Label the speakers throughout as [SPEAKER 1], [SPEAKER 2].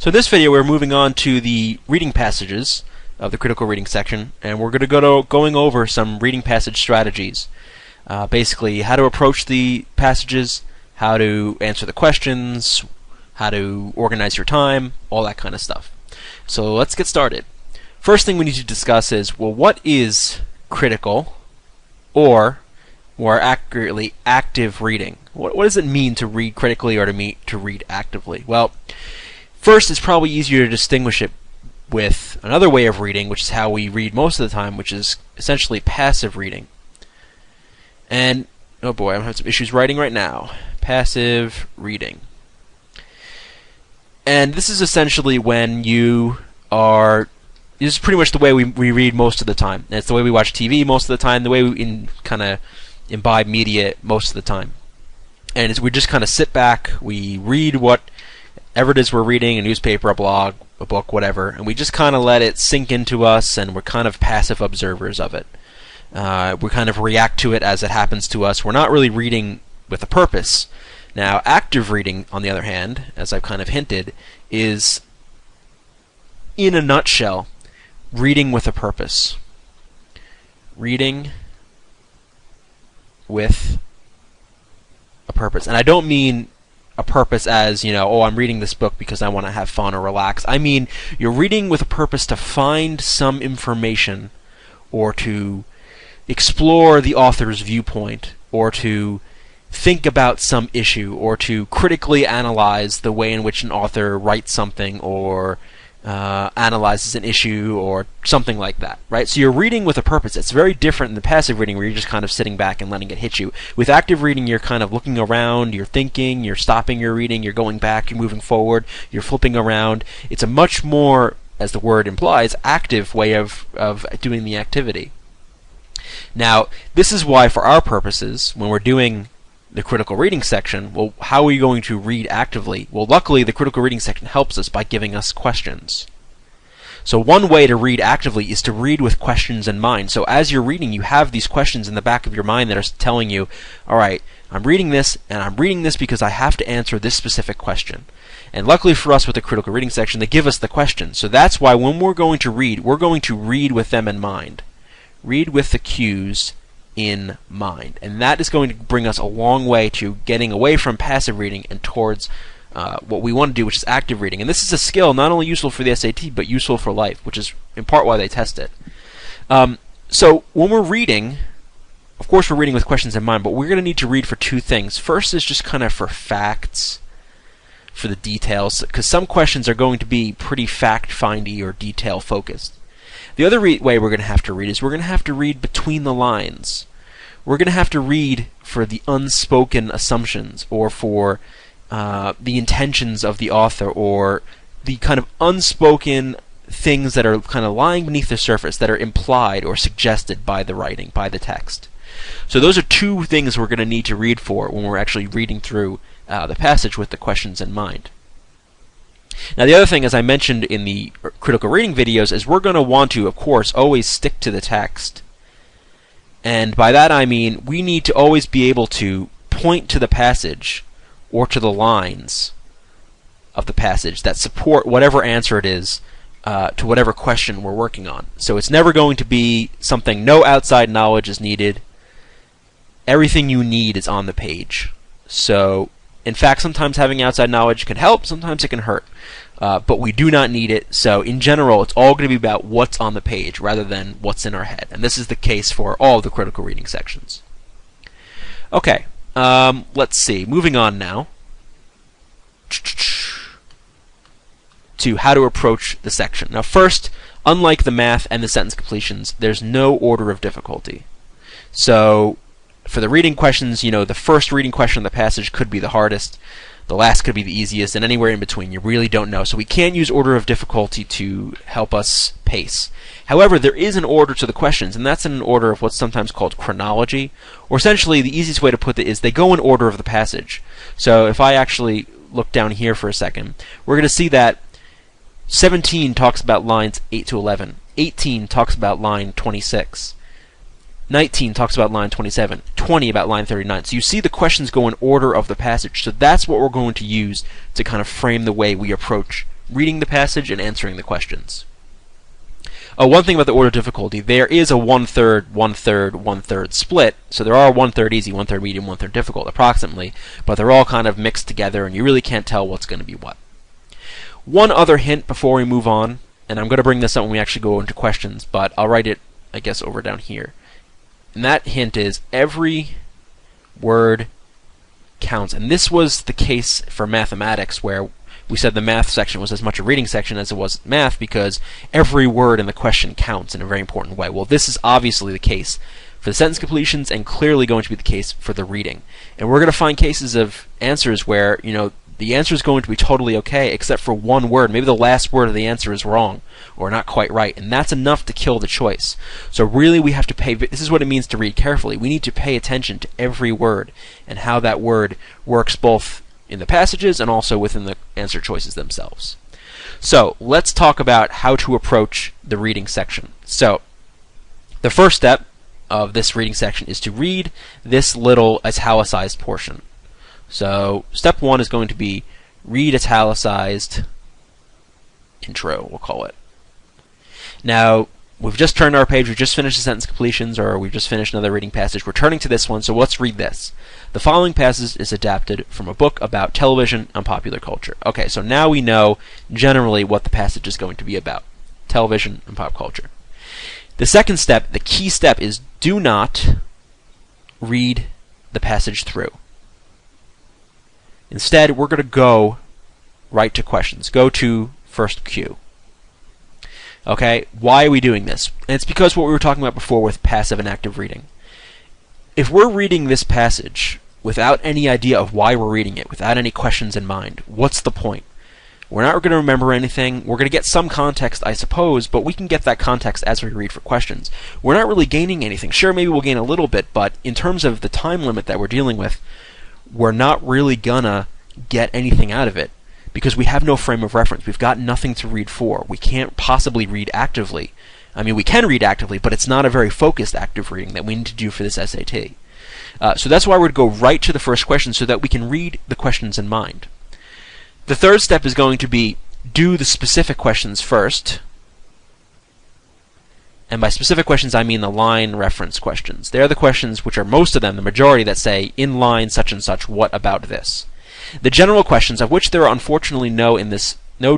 [SPEAKER 1] So in this video we're moving on to the reading passages of the critical reading section, and we're going to going over some reading passage strategies. Basically how to approach the passages, how to answer the questions, how to organize your time, all that kind of stuff. So let's get started. First thing we need to discuss is, well, what is critical, or more accurately, active reading? What does it mean to read critically or to read actively? Well, first, it's probably easier to distinguish it with another way of reading, which is how we read most of the time, which is essentially passive reading. And, oh boy, I'm having some issues writing right now. Passive reading. And this is essentially when you are... This is pretty much the way we read most of the time. And it's the way we watch TV most of the time, the way we kind of imbibe media most of the time. And we just kind of sit back, we read whatever it is we're reading, a newspaper, a blog, a book, whatever, and we just kind of let it sink into us, and we're kind of passive observers of it. We kind of react to it as it happens to us. We're not really reading with a purpose. Now, active reading, on the other hand, as I've kind of hinted, is, in a nutshell, reading with a purpose. Reading with a purpose. And I don't mean a purpose as, oh, I'm reading this book because I want to have fun or relax. I mean, you're reading with a purpose to find some information, or to explore the author's viewpoint, or to think about some issue, or to critically analyze the way in which an author writes something, or analyzes an issue, or something like that, right? So you're reading with a purpose. It's very different than the passive reading, where you're just kind of sitting back and letting it hit you. With active reading, you're kind of looking around, you're thinking, you're stopping your reading, you're going back, you're moving forward, you're flipping around. It's a much more, as the word implies, active way of doing the activity. Now, this is why, for our purposes, when we're doing the critical reading section, well, how are we going to read actively? Well, luckily, the critical reading section helps us by giving us questions. So one way to read actively is to read with questions in mind. So as you're reading, you have these questions in the back of your mind that are telling you, all right, I'm reading this, and I'm reading this because I have to answer this specific question. And luckily for us with the critical reading section, they give us the questions. So that's why when we're going to read with them in mind. Read with the cues in mind. And that is going to bring us a long way to getting away from passive reading and towards what we want to do, which is active reading. And this is a skill not only useful for the SAT, but useful for life, which is in part why they test it. So when we're reading, of course we're reading with questions in mind, but we're going to need to read for two things. First is just kind of for facts, for the details, because some questions are going to be pretty fact-findy or detail-focused. The other way we're going to have to read is we're going to have to read between the lines. We're going to have to read for the unspoken assumptions, or for the intentions of the author, or the kind of unspoken things that are kind of lying beneath the surface, that are implied or suggested by the writing, by the text. So those are two things we're going to need to read for when we're actually reading through the passage with the questions in mind. Now, the other thing, as I mentioned in the critical reading videos, is we're going to want to, of course, always stick to the text. And by that I mean we need to always be able to point to the passage, or to the lines of the passage that support whatever answer it is to whatever question we're working on. So it's never going to be something, no outside knowledge is needed. Everything you need is on the page. So, in fact, sometimes having outside knowledge can help, sometimes it can hurt. But we do not need it, so in general, it's all going to be about what's on the page rather than what's in our head. And this is the case for all of the critical reading sections. Okay, let's see. Moving on now to how to approach the section. Now, first, unlike the math and the sentence completions, there's no order of difficulty. So, for the reading questions, the first reading question of the passage could be the hardest, the last could be the easiest, and anywhere in between. You really don't know. So we can't use order of difficulty to help us pace. However, there is an order to the questions, and that's in an order of what's sometimes called chronology, or essentially the easiest way to put it is they go in order of the passage. So if I actually look down here for a second, we're going to see that 17 talks about lines 8 to 11, 18 talks about line 26, 19 talks about line 27, 20 about line 39. So you see the questions go in order of the passage. So that's what we're going to use to kind of frame the way we approach reading the passage and answering the questions. One thing about the order of difficulty, there is a 1/3, 1/3, 1/3 split, so there are 1/3 easy, 1/3 medium, 1/3 difficult, approximately, but they're all kind of mixed together, and you really can't tell what's going to be what. One other hint before we move on, and I'm going to bring this up when we actually go into questions, but I'll write it, I guess, over down here. And that hint is every word counts. And this was the case for mathematics, where we said the math section was as much a reading section as it was math, because every word in the question counts in a very important way. Well, this is obviously the case for the sentence completions, and clearly going to be the case for the reading. And we're going to find cases of answers where, the answer is going to be totally okay, except for one word. Maybe the last word of the answer is wrong, or not quite right, and that's enough to kill the choice. So really we have to pay, this is what it means to read carefully. We need to pay attention to every word, and how that word works both in the passages and also within the answer choices themselves. So let's talk about how to approach the reading section. So the first step of this reading section is to read this little italicized portion. So step 1 is going to be read italicized intro, we'll call it. Now, we've just turned our page, we've just finished the sentence completions, or we've just finished another reading passage. We're turning to this one, so let's read this. The following passage is adapted from a book about television and popular culture. Okay, so now we know generally what the passage is going to be about. Television and pop culture. The second step, the key step, is do not read the passage through. Instead, we're going to go right to questions. Go to first Q. Okay, why are we doing this? And it's because what we were talking about before with passive and active reading. If we're reading this passage without any idea of why we're reading it, without any questions in mind, what's the point? We're not going to remember anything. We're going to get some context, I suppose, but we can get that context as we read for questions. We're not really gaining anything. Sure, maybe we'll gain a little bit, but in terms of the time limit that we're dealing with, we're not really gonna get anything out of it, because we have no frame of reference. We've got nothing to read for. We can't possibly read actively. I mean, we can read actively, but it's not a very focused active reading that we need to do for this SAT. So that's why we'd go right to the first question, so that we can read the questions in mind. The third step is going to be do the specific questions first. And by specific questions, I mean the line reference questions. They're the questions, which are most of them, the majority, that say, in line such and such, what about this? The general questions, of which there are unfortunately no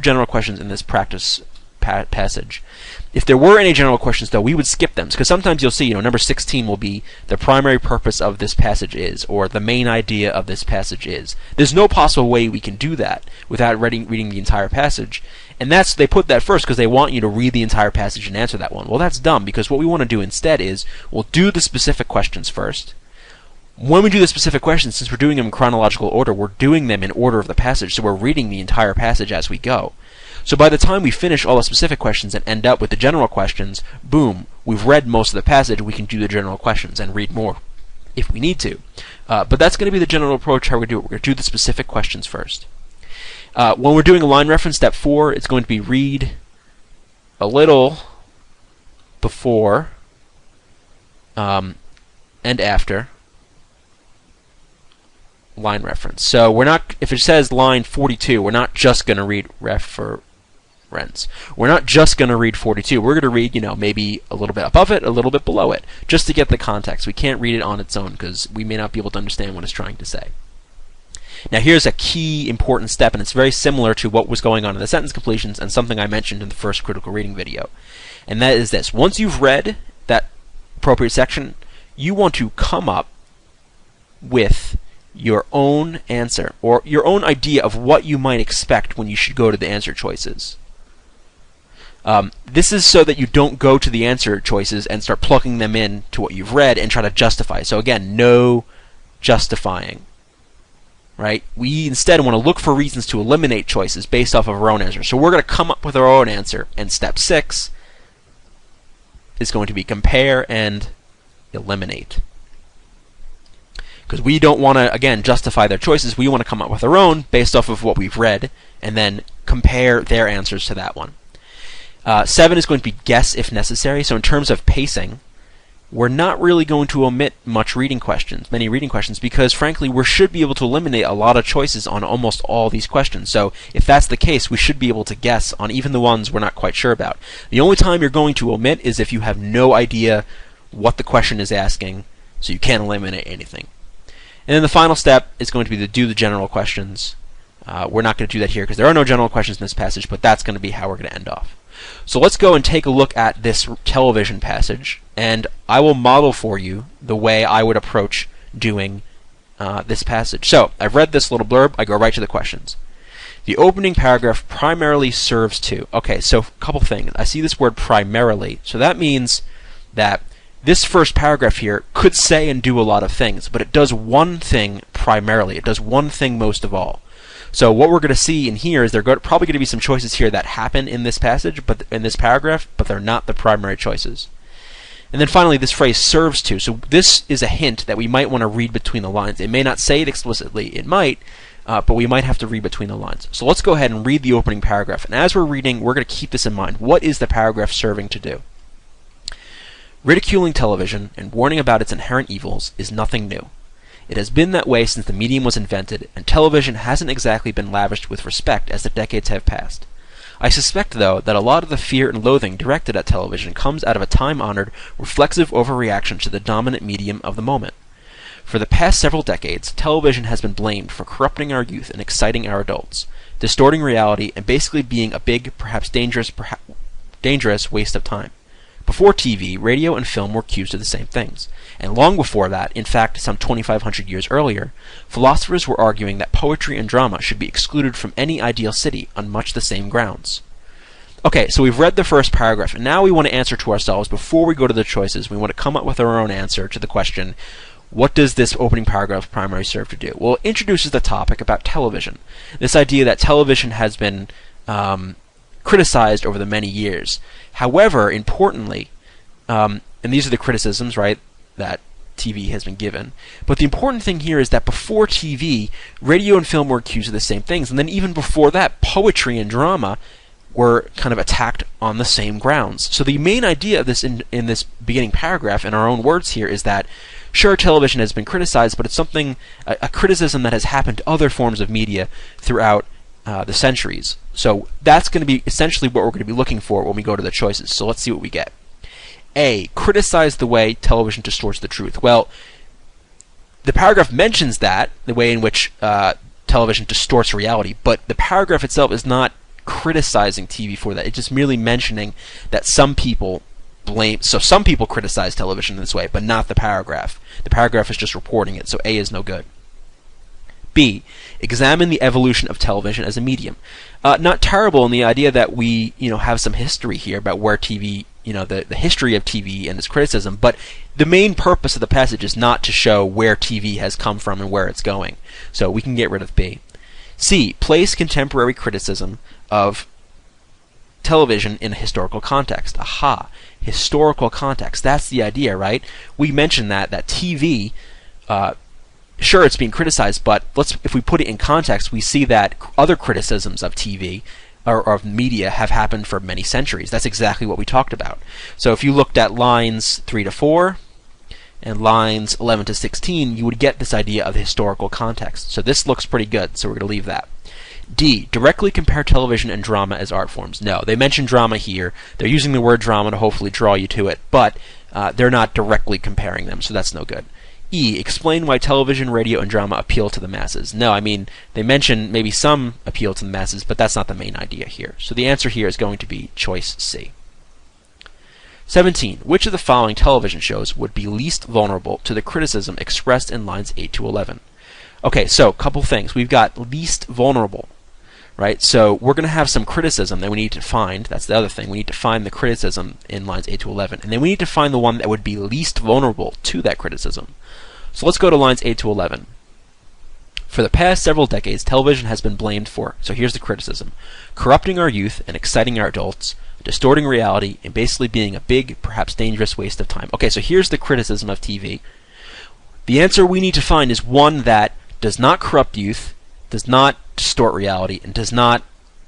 [SPEAKER 1] general questions in this practice passage. If there were any general questions, though, we would skip them, because sometimes you'll see, number 16 will be the primary purpose of this passage is, or the main idea of this passage is. There's no possible way we can do that without reading the entire passage. And they put that first because they want you to read the entire passage and answer that one. Well, that's dumb, because what we want to do instead is we'll do the specific questions first. When we do the specific questions, since we're doing them in chronological order, we're doing them in order of the passage, so we're reading the entire passage as we go. So by the time we finish all the specific questions and end up with the general questions, boom, we've read most of the passage, we can do the general questions and read more if we need to. But that's going to be the general approach how we do it. We're going to do the specific questions first. When we're doing a line reference, step 4, it's going to be read a little before and after line reference. So we're not, if it says line 42, we're not just going to read reference. We're not just going to read 42. We're going to read, maybe a little bit above it, a little bit below it, just to get the context. We can't read it on its own because we may not be able to understand what it's trying to say. Now here's a key important step, and it's very similar to what was going on in the sentence completions and something I mentioned in the first critical reading video. And that is this. Once you've read that appropriate section, you want to come up with your own answer, or your own idea of what you might expect when you should go to the answer choices. This is so that you don't go to the answer choices and start plugging them in to what you've read and try to justify. So again, no justifying. Right? We instead want to look for reasons to eliminate choices based off of our own answer. So we're going to come up with our own answer, and step 6 is going to be compare and eliminate. Because we don't want to, again, justify their choices. We want to come up with our own based off of what we've read, and then compare their answers to that one. 7 is going to be guess if necessary. So in terms of pacing, we're not really going to omit many reading questions, because frankly we should be able to eliminate a lot of choices on almost all these questions. So if that's the case, we should be able to guess on even the ones we're not quite sure about. The only time you're going to omit is if you have no idea what the question is asking, so you can't eliminate anything. And then the final step is going to be to do the general questions. We're not going to do that here because there are no general questions in this passage, but that's going to be how we're going to end off. So let's go and take a look at this television passage, and I will model for you the way I would approach doing this passage. So I've read this little blurb, I go right to the questions. The opening paragraph primarily serves to... Okay, so a couple things. I see this word primarily, so that means that this first paragraph here could say and do a lot of things, but it does one thing primarily. It does one thing most of all. So what we're going to see in here is there are probably going to be some choices here that happen in this passage, but in this paragraph, but they're not the primary choices. And then finally, this phrase serves to. So this is a hint that we might want to read between the lines. It may not say it explicitly. It might, but we might have to read between the lines. So let's go ahead and read the opening paragraph. And as we're reading, we're going to keep this in mind. What is the paragraph serving to do? Ridiculing television and warning about its inherent evils is nothing new. It has been that way since the medium was invented, and television hasn't exactly been lavished with respect as the decades have passed. I suspect, though, that a lot of the fear and loathing directed at television comes out of a time-honored, reflexive overreaction to the dominant medium of the moment. For the past several decades, television has been blamed for corrupting our youth and exciting our adults, distorting reality, and basically being a big, perhaps dangerous waste of time. Before TV, radio and film were accused of the same things. And long before that, in fact some 2,500 years earlier, philosophers were arguing that poetry and drama should be excluded from any ideal city on much the same grounds. Okay, so we've read the first paragraph, and now we want to answer to ourselves, before we go to the choices, we want to come up with our own answer to the question, what does this opening paragraph primarily serve to do? Well, it introduces the topic about television. This idea that television has been criticized over the many years. However, importantly, and these are the criticisms, right, that TV has been given, but the important thing here is that before TV, radio and film were accused of the same things, and then even before that, poetry and drama were kind of attacked on the same grounds. So the main idea of this in this beginning paragraph, in our own words here, is that sure, television has been criticized, but it's something, a criticism that has happened to other forms of media throughout the centuries. So that's going to be essentially what we're going to be looking for when we go to the choices. So let's see what we get. A, criticize the way television distorts the truth. Well, the paragraph mentions that, the way in which television distorts reality, but the paragraph itself is not criticizing TV for that. It's just merely mentioning that some people some people criticize television in this way, but not the paragraph. The paragraph is just reporting it, so A is no good. B, examine the evolution of television as a medium. Not terrible in the idea that we, have some history here about where TV, the history of TV and its criticism, but the main purpose of the passage is not to show where TV has come from and where it's going. So we can get rid of B. C, place contemporary criticism of television in a historical context. Aha, historical context. That's the idea, right? We mentioned that TV, sure, it's being criticized, but if we put it in context, we see that other criticisms of TV or of media have happened for many centuries. That's exactly what we talked about. So if you looked at lines 3 to 4 and lines 11 to 16, you would get this idea of the historical context. So this looks pretty good, so we're going to leave that. D, directly compare television and drama as art forms. No, they mention drama here. They're using the word drama to hopefully draw you to it, but they're not directly comparing them, so that's no good. E, explain why television, radio, and drama appeal to the masses. No, I mean, they mention maybe some appeal to the masses, but that's not the main idea here. So the answer here is going to be choice C. 17. Which of the following television shows would be least vulnerable to the criticism expressed in lines 8 to 11? Okay, so a couple things. We've got least vulnerable, right? So we're going to have some criticism that we need to find. That's the other thing. We need to find the criticism in lines 8 to 11. And then we need to find the one that would be least vulnerable to that criticism. So let's go to lines 8 to 11. For the past several decades, television has been blamed for, so here's the criticism, corrupting our youth and exciting our adults, distorting reality, and basically being a big, perhaps dangerous waste of time. Okay, so here's the criticism of TV. The answer we need to find is one that does not corrupt youth, does not distort reality, and is not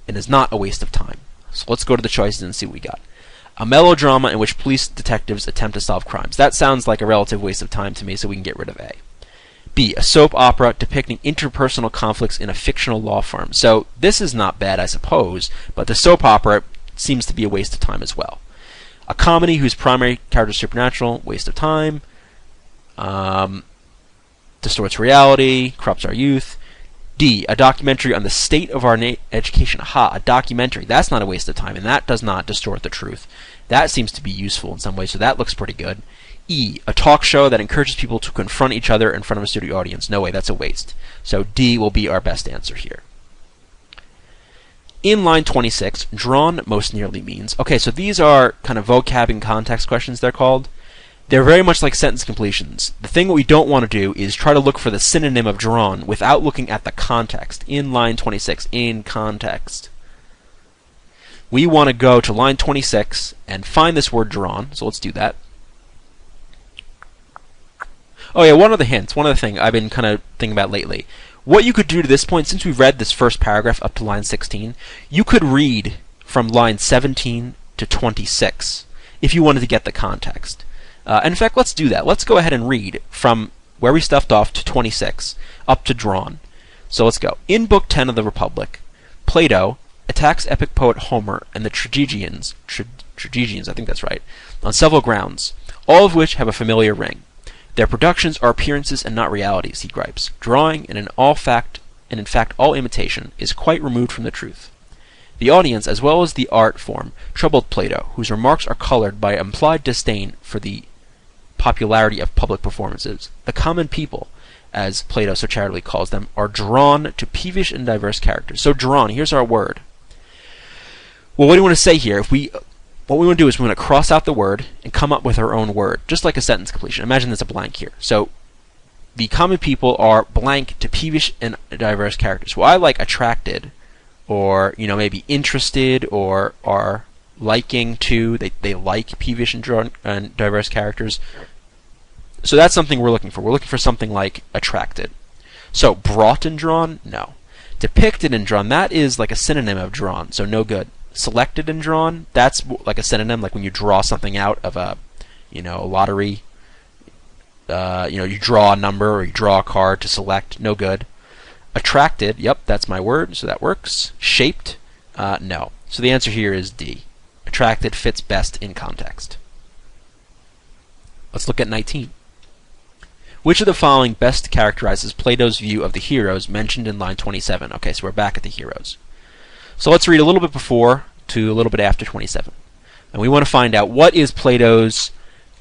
[SPEAKER 1] a waste of time. So let's go to the choices and see what we got. A melodrama in which police detectives attempt to solve crimes. That sounds like a relative waste of time to me, so we can get rid of A. B. A soap opera depicting interpersonal conflicts in a fictional law firm. So this is not bad, I suppose, but the soap opera seems to be a waste of time as well. A comedy whose primary character is supernatural, waste of time. Distorts reality, corrupts our youth. D. A documentary on the state of our education. Aha, a documentary. That's not a waste of time, and that does not distort the truth. That seems to be useful in some way, so that looks pretty good. E. A talk show that encourages people to confront each other in front of a studio audience. No way, that's a waste. So D will be our best answer here. In line 26, drawn most nearly means. Okay, so these are kind of vocab and context questions, they're called. They're very much like sentence completions. The thing that we don't want to do is try to look for the synonym of drawn without looking at the context. In line 26, in context. We want to go to line 26 and find this word drawn, so let's do that. Oh yeah, one other hint, one other thing I've been kind of thinking about lately. What you could do to this point, since we've read this first paragraph up to line 16, you could read from line 17 to 26 if you wanted to get the context. In fact, let's do that. Let's go ahead and read from where we left off to 26 up to drawn. So let's go. In Book 10 of the Republic, Plato attacks epic poet Homer and the Tragidians, I think that's right, on several grounds, all of which have a familiar ring. Their productions are appearances and not realities, he gripes. Drawing, and in fact all imitation, is quite removed from the truth. The audience, as well as the art form, troubled Plato, whose remarks are colored by implied disdain for the popularity of public performances. The common people, as Plato so charitably calls them, are drawn to peevish and diverse characters. So drawn, here's our word. Well, what do you want to say here? What we want to do is we want to cross out the word and come up with our own word, just like a sentence completion. Imagine there's a blank here. So the common people are blank to peevish and diverse characters. Well, I like attracted, or maybe interested, or are liking to. They like peevish and diverse characters. So that's something we're looking for. We're looking for something like attracted. So brought and drawn, no. Depicted and drawn, that is like a synonym of drawn, so no good. Selected and drawn, that's like a synonym, like when you draw something out of a lottery. You draw a number or you draw a card to select, no good. Attracted, yep, that's my word, so that works. Shaped, no. So the answer here is D. Attracted fits best in context. Let's look at 19. Which of the following best characterizes Plato's view of the heroes mentioned in line 27? Okay, so we're back at the heroes. So let's read a little bit before to a little bit after 27. And we want to find out what is Plato's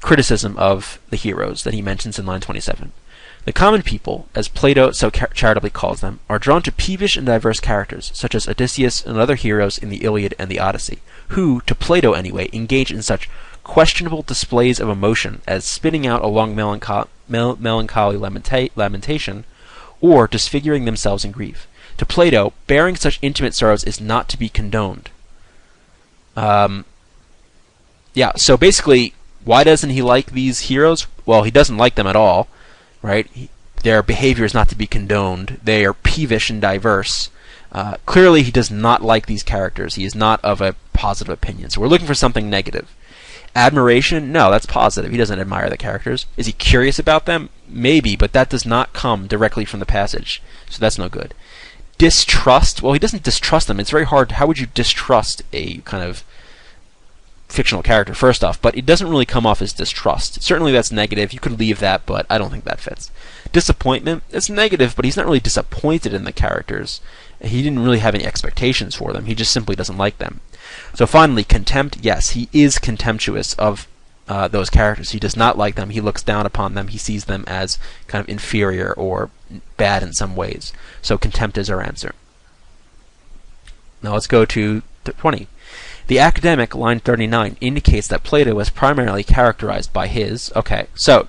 [SPEAKER 1] criticism of the heroes that he mentions in line 27. The common people, as Plato so charitably calls them, are drawn to peevish and diverse characters, such as Odysseus and other heroes in the Iliad and the Odyssey, who, to Plato anyway, engage in such questionable displays of emotion as spitting out a long melancholy lamentation, or disfiguring themselves in grief. To Plato, bearing such intimate sorrows is not to be condoned. So basically, why doesn't he like these heroes? Well, he doesn't like them at all, right? Their behavior is not to be condoned. They are peevish and diverse. Clearly, he does not like these characters. He is not of a positive opinion. So we're looking for something negative. Admiration? No, that's positive. He doesn't admire the characters. Is he curious about them? Maybe, but that does not come directly from the passage. So that's no good. Distrust? Well, he doesn't distrust them. It's very hard. How would you distrust a kind of fictional character, first off? But it doesn't really come off as distrust. Certainly that's negative. You could leave that, but I don't think that fits. Disappointment? It's negative, but he's not really disappointed in the characters. He didn't really have any expectations for them. He just simply doesn't like them. So finally, contempt. Yes, he is contemptuous of those characters. He does not like them. He looks down upon them. He sees them as kind of inferior or bad in some ways. So contempt is our answer. Now let's go to 20. The academic, line 39, indicates that Plato was primarily characterized by his... Okay, so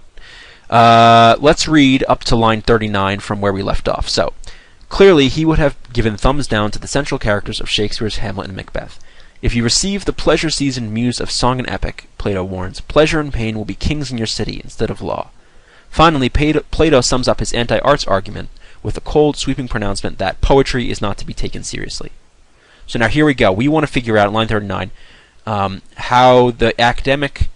[SPEAKER 1] let's read up to line 39 from where we left off. So, clearly he would have given thumbs down to the central characters of Shakespeare's Hamlet and Macbeth. If you receive the pleasure-seasoned muse of song and epic, Plato warns, pleasure and pain will be kings in your city instead of law. Finally, Plato sums up his anti-arts argument with a cold, sweeping pronouncement that poetry is not to be taken seriously. So now here we go. We want to figure out, in line 39, how the academic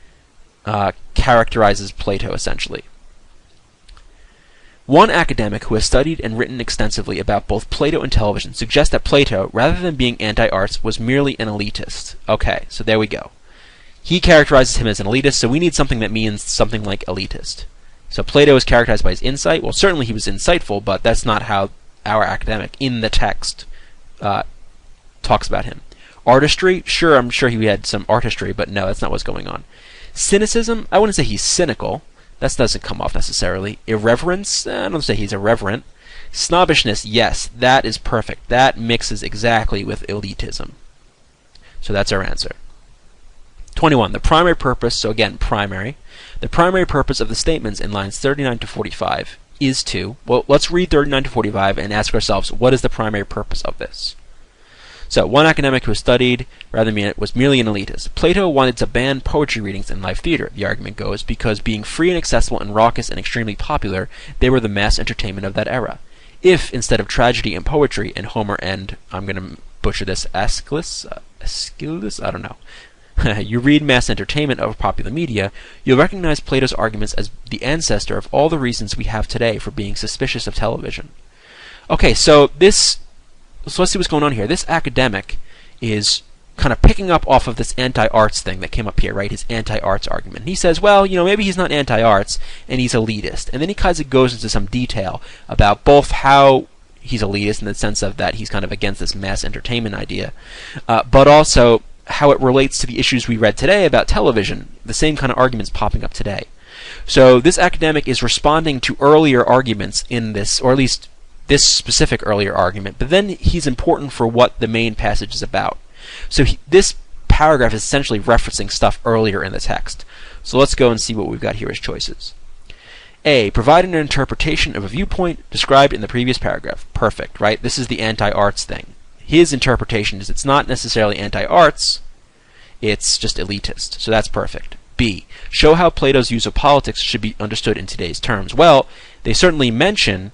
[SPEAKER 1] characterizes Plato, essentially. One academic who has studied and written extensively about both Plato and television suggests that Plato, rather than being anti-arts, was merely an elitist. Okay, so there we go. He characterizes him as an elitist, so we need something that means something like elitist. So Plato is characterized by his insight. Well, certainly he was insightful, but that's not how our academic in the text talks about him. Artistry? Sure, I'm sure he had some artistry, but no, that's not what's going on. Cynicism? I wouldn't say he's cynical. That doesn't come off necessarily. Irreverence? I don't say he's irreverent. Snobbishness? Yes, that is perfect. That mixes exactly with elitism. So that's our answer. 21. The primary purpose, so again, primary. The primary purpose of the statements in lines 39 to 45 is to, well, let's read 39 to 45 and ask ourselves, what is the primary purpose of this? So, one academic who studied, rather than was merely an elitist. Plato wanted to ban poetry readings in live theater, the argument goes, because being free and accessible and raucous and extremely popular, they were the mass entertainment of that era. If, instead of tragedy and poetry in Homer and, I'm going to butcher this, Aeschylus, I don't know, you read mass entertainment of popular media, you'll recognize Plato's arguments as the ancestor of all the reasons we have today for being suspicious of television. Okay, so let's see what's going on here. This academic is kind of picking up off of this anti-arts thing that came up here, right? His anti-arts argument. And he says, well, maybe he's not anti-arts and he's elitist. And then he kind of goes into some detail about both how he's elitist in the sense of that he's kind of against this mass entertainment idea, but also how it relates to the issues we read today about television, the same kind of arguments popping up today. So this academic is responding to earlier arguments in this, or at least this specific earlier argument, but then he's important for what the main passage is about. So this paragraph is essentially referencing stuff earlier in the text. So let's go and see what we've got here as choices. A. Provide an interpretation of a viewpoint described in the previous paragraph. Perfect, right? This is the anti-arts thing. His interpretation is it's not necessarily anti-arts, it's just elitist. So that's perfect. B. Show how Plato's use of politics should be understood in today's terms. Well, they certainly mention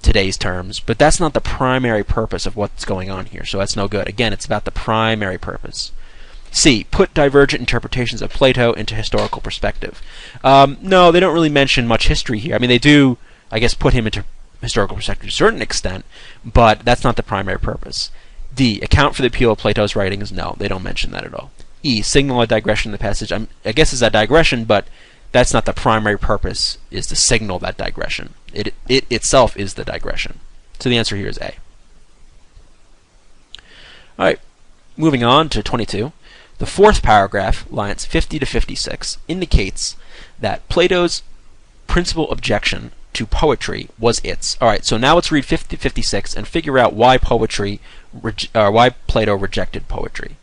[SPEAKER 1] today's terms, but that's not the primary purpose of what's going on here, so that's no good. Again, it's about the primary purpose. C. Put divergent interpretations of Plato into historical perspective. No, they don't really mention much history here. I mean, they do, I guess, put him into historical perspective to a certain extent, but that's not the primary purpose. D. Account for the appeal of Plato's writings. No, they don't mention that at all. E. Signal a digression in the passage. I guess it's a digression, but that's not the primary purpose, is to signal that digression. It itself is the digression. So the answer here is A. Alright, moving on to 22. The fourth paragraph, lines 50 to 56, indicates that Plato's principal objection to poetry was its. Alright, so now let's read 50 to 56 and figure out why why Plato rejected poetry.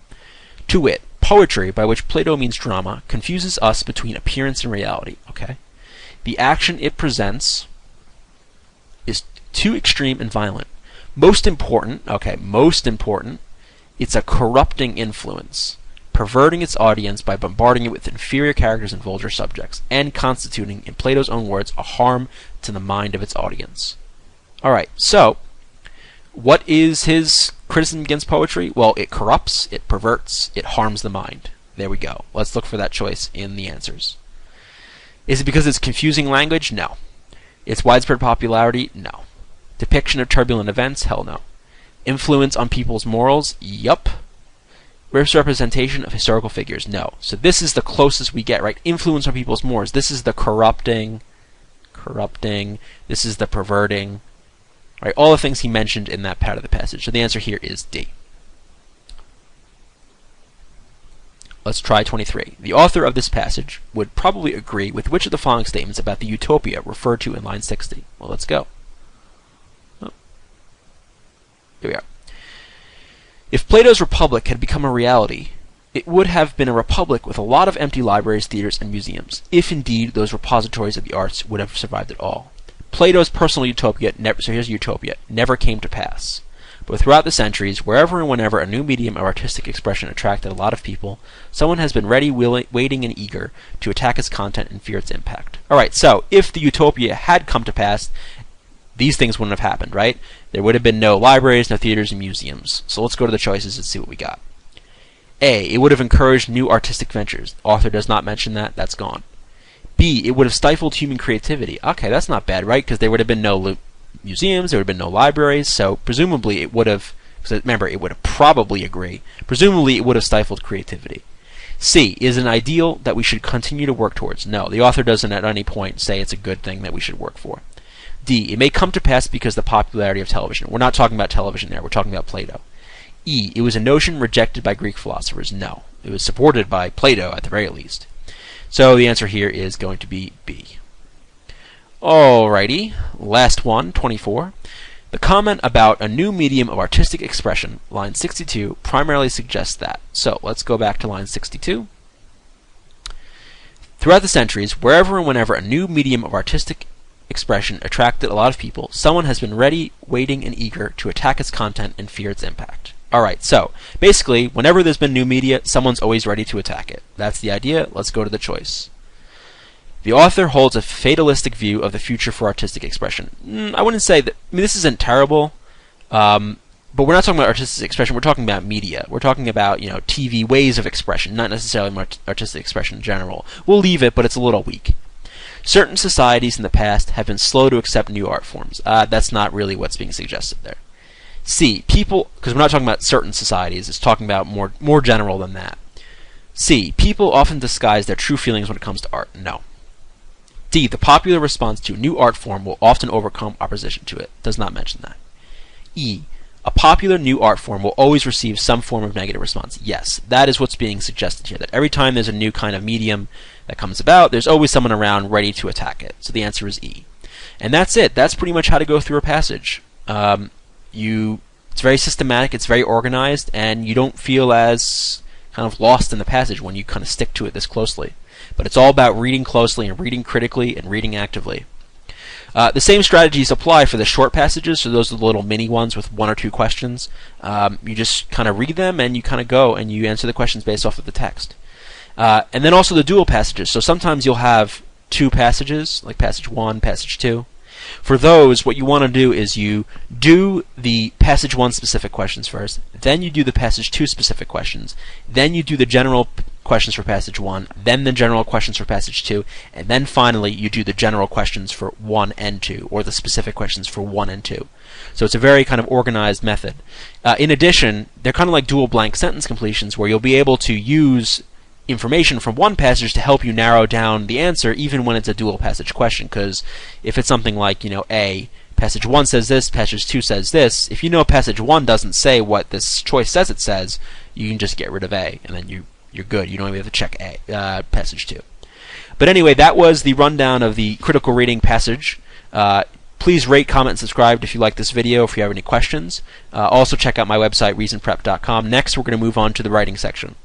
[SPEAKER 1] To wit, poetry, by which Plato means drama, confuses us between appearance and reality. Okay, the action it presents is too extreme and violent. Most important, it's a corrupting influence, perverting its audience by bombarding it with inferior characters and vulgar subjects, and constituting, in Plato's own words, a harm to the mind of its audience. Alright, so what is his criticism against poetry? Well, it corrupts, it perverts, it harms the mind. There we go. Let's look for that choice in the answers. Is it because it's confusing language? No. Its widespread popularity? No. Depiction of turbulent events? Hell no. Influence on people's morals? Yup. Misrepresentation of historical figures? No. So this is the closest we get, right? Influence on people's morals. This is the corrupting. This is the perverting. Right, all the things he mentioned in that part of the passage. So the answer here is D. Let's try 23. The author of this passage would probably agree with which of the following statements about the utopia referred to in line 60. Well, let's go. Oh. Here we are. If Plato's Republic had become a reality, it would have been a republic with a lot of empty libraries, theaters, and museums, if indeed those repositories of the arts would have survived at all. Plato's personal utopia, never came to pass. But throughout the centuries, wherever and whenever a new medium of artistic expression attracted a lot of people, someone has been ready, waiting, and eager to attack its content and fear its impact. Alright, so if the utopia had come to pass, these things wouldn't have happened, right? There would have been no libraries, no theaters, and museums. So let's go to the choices and see what we got. A, it would have encouraged new artistic ventures. Author does not mention that. That's gone. B, it would have stifled human creativity. Okay, that's not bad, right? Because there would have been no museums, there would have been no libraries, so presumably it would have, remember, it would have probably agree, presumably it would have stifled creativity. C, is an ideal that we should continue to work towards. No, the author doesn't at any point say it's a good thing that we should work for. D, it may come to pass because of the popularity of television. We're not talking about television there, we're talking about Plato. E, it was a notion rejected by Greek philosophers. No, it was supported by Plato at the very least. So the answer here is going to be B. Alrighty, last one, 24. The comment about a new medium of artistic expression, line 62, primarily suggests that. So let's go back to line 62. Throughout the centuries, wherever and whenever a new medium of artistic expression attracted a lot of people, someone has been ready, waiting, and eager to attack its content and fear its impact. Alright, so basically, whenever there's been new media, someone's always ready to attack it. That's the idea. Let's go to the choice. The author holds a fatalistic view of the future for artistic expression. I wouldn't say that. I mean, this isn't terrible, but we're not talking about artistic expression. We're talking about media. We're talking about, TV ways of expression, not necessarily artistic expression in general. We'll leave it, but it's a little weak. Certain societies in the past have been slow to accept new art forms. That's not really what's being suggested there. C, people, because we're not talking about certain societies, it's talking about more general than that. C, people often disguise their true feelings when it comes to art. No. D, the popular response to a new art form will often overcome opposition to it. Does not mention that. E, a popular new art form will always receive some form of negative response. Yes, that is what's being suggested here, that every time there's a new kind of medium that comes about, there's always someone around ready to attack it. So the answer is E. And that's it. That's pretty much how to go through a passage. It's very systematic, it's very organized, and you don't feel as kind of lost in the passage when you kind of stick to it this closely. But it's all about reading closely and reading critically and reading actively. The same strategies apply for the short passages, so those are the little mini ones with 1 or 2 questions. You just kind of read them and you kind of go and you answer the questions based off of the text. And then also the dual passages. So sometimes you'll have 2 passages, like passage 1, passage 2. For those, what you want to do is you do the passage 1 specific questions first, then you do the passage 2 specific questions, then you do the general questions for passage 1, then the general questions for passage 2, and then finally you do the general questions for 1 and 2, or the specific questions for 1 and 2. So it's a very kind of organized method. In addition, they're kind of like dual blank sentence completions, where you'll be able to use information from one passage to help you narrow down the answer, even when it's a dual passage question. Because if it's something like, A, passage 1 says this, passage 2 says this, if you know passage 1 doesn't say what this choice says it says, you can just get rid of A, and then you're good. You don't even have to check passage 2. But anyway, that was the rundown of the critical reading passage. Please rate, comment, and subscribe if you like this video, if you have any questions. Also check out my website, reasonprep.com. Next, we're going to move on to the writing section.